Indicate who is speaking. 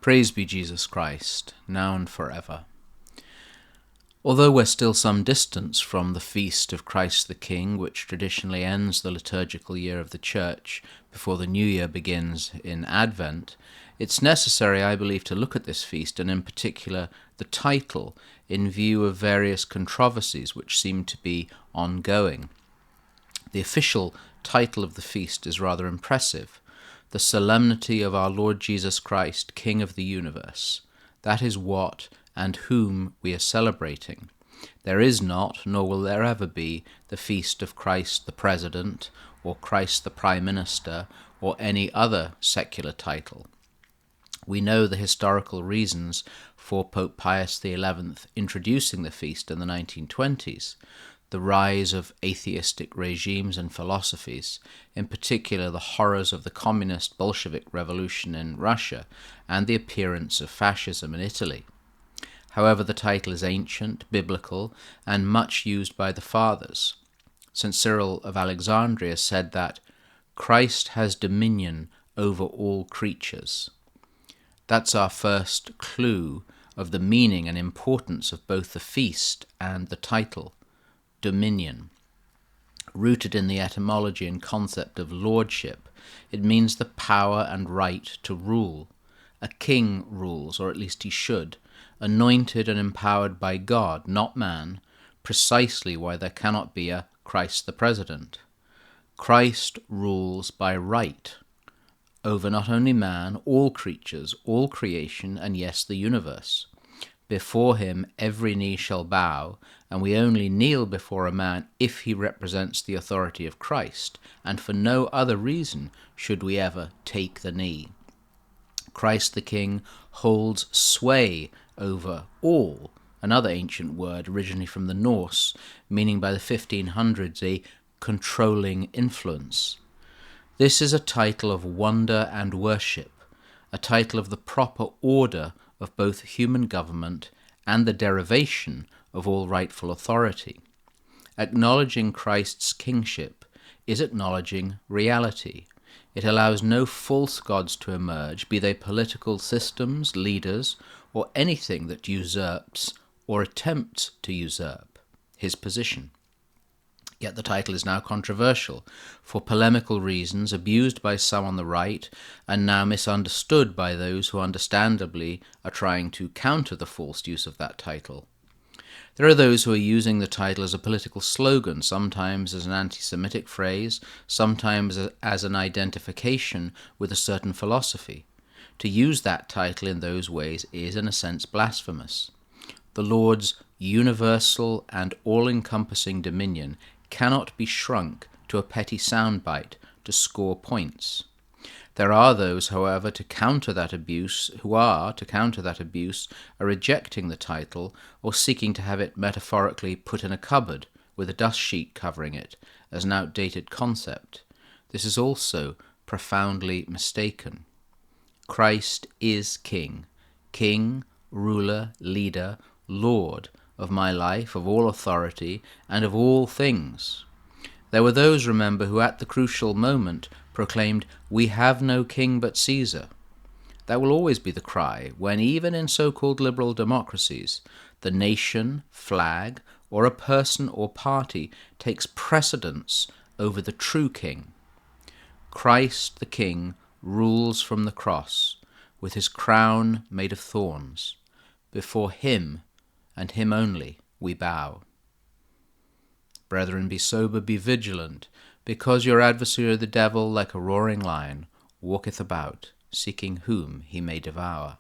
Speaker 1: Praise be Jesus Christ, now and forever. Although we're still some distance from the feast of Christ the King, which traditionally ends the liturgical year of the Church before the new year begins in Advent, it's necessary, I believe, to look at this feast, and in particular the title, in view of various controversies which seem to be ongoing. The official title of the feast is rather impressive: the solemnity of our Lord Jesus Christ, King of the universe. That is what and whom we are celebrating. There is not, nor will there ever be, the feast of Christ the President, or Christ the Prime Minister, or any other secular title. We know the historical reasons for Pope Pius XI introducing the feast in the 1920s. The rise of atheistic regimes and philosophies, in particular the horrors of the communist Bolshevik revolution in Russia and the appearance of fascism in Italy. However, the title is ancient, biblical, and much used by the Fathers. St. Cyril of Alexandria said that Christ has dominion over all creatures. That's our first clue of the meaning and importance of both the feast and the title. Dominion. Rooted in the etymology and concept of lordship, it means the power and right to rule. A king rules, or at least he should, anointed and empowered by God, not man, precisely why there cannot be a Christ the President. Christ rules by right, over not only man, all creatures, all creation, and yes, the universe. Before him every knee shall bow, and we only kneel before a man if he represents the authority of Christ, and for no other reason should we ever take the knee. Christ the King holds sway over all, another ancient word originally from the Norse, meaning by the 1500s a controlling influence. This is a title of wonder and worship, a title of the proper order of both human government and the derivation of all rightful authority. Acknowledging Christ's kingship is acknowledging reality. It allows no false gods to emerge, be they political systems, leaders, or anything that usurps or attempts to usurp his position. Yet the title is now controversial, for polemical reasons, abused by some on the right, and now misunderstood by those who understandably are trying to counter the false use of that title. There are those who are using the title as a political slogan, sometimes as an anti-Semitic phrase, sometimes as an identification with a certain philosophy. To use that title in those ways is, in a sense, blasphemous. The Lord's universal and all-encompassing dominion cannot be shrunk to a petty soundbite to score points. There are those, however, who, to counter that abuse, are rejecting the title or seeking to have it metaphorically put in a cupboard with a dust sheet covering it as an outdated concept. This is also profoundly mistaken. Christ is King, ruler, leader, Lord of my life, of all authority, and of all things. There were those, remember, who at the crucial moment proclaimed, "We have no king but Caesar." That will always be the cry when, even in so-called liberal democracies, the nation, flag, or a person or party takes precedence over the true king. Christ the King rules from the cross, with his crown made of thorns. Before him, and him only, we bow. Brethren, be sober, be vigilant, because your adversary the devil, like a roaring lion, walketh about, seeking whom he may devour.